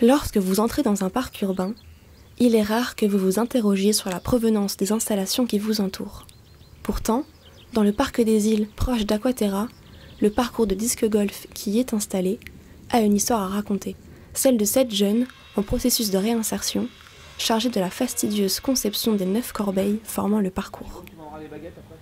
Lorsque vous entrez dans un parc urbain, il est rare que vous vous interrogiez sur la provenance des installations qui vous entourent. Pourtant, dans le parc des îles proche d'Aqua-Terra, le parcours de disc golf qui y est installé a une histoire à raconter, celle de 7 jeunes en processus de réinsertion, chargés de la fastidieuse conception des 9 corbeilles formant le parcours.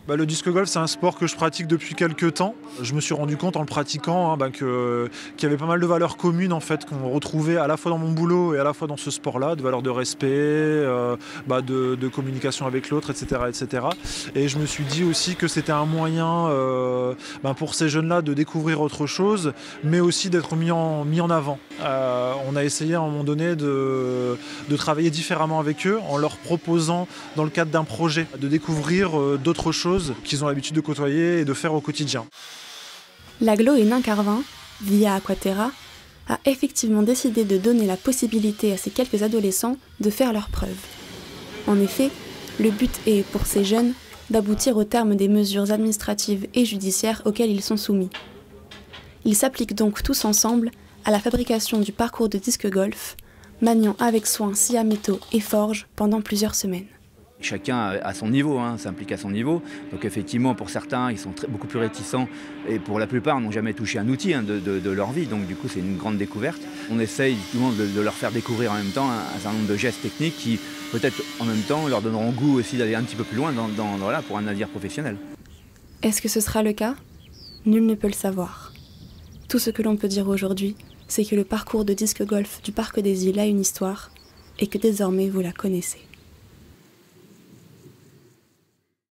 Le disc golf, c'est un sport que je pratique depuis quelques temps. Je me suis rendu compte en le pratiquant qu'il y avait pas mal de valeurs communes en fait, qu'on retrouvait à la fois dans mon boulot et à la fois dans ce sport-là, de valeurs de respect, de communication avec l'autre, etc., etc. Et je me suis dit aussi que c'était un moyen pour ces jeunes-là de découvrir autre chose, mais aussi d'être mis en avant. On a essayé à un moment donné de travailler différemment avec eux en leur proposant, dans le cadre d'un projet, de découvrir d'autres choses qu'ils ont l'habitude de côtoyer et de faire au quotidien. L'agglo Hénin Carvin, via Aquaterra, a effectivement décidé de donner la possibilité à ces quelques adolescents de faire leurs preuves. En effet, le but est, pour ces jeunes, d'aboutir au terme des mesures administratives et judiciaires auxquelles ils sont soumis. Ils s'appliquent donc tous ensemble à la fabrication du parcours de disc golf, maniant avec soin scie à métaux et forges pendant plusieurs semaines. Chacun à son niveau, s'implique à son niveau. Donc effectivement, pour certains, ils sont beaucoup plus réticents et pour la plupart, n'ont jamais touché un outil de leur vie. Donc du coup, c'est une grande découverte. On essaye de leur faire découvrir en même temps un certain nombre de gestes techniques qui, peut-être en même temps, leur donneront goût aussi d'aller un petit peu plus loin pour un navire professionnel. Est-ce que ce sera le cas ? Nul ne peut le savoir. Tout ce que l'on peut dire aujourd'hui, c'est que le parcours de disc golf du Parc des Îles a une histoire et que désormais vous la connaissez.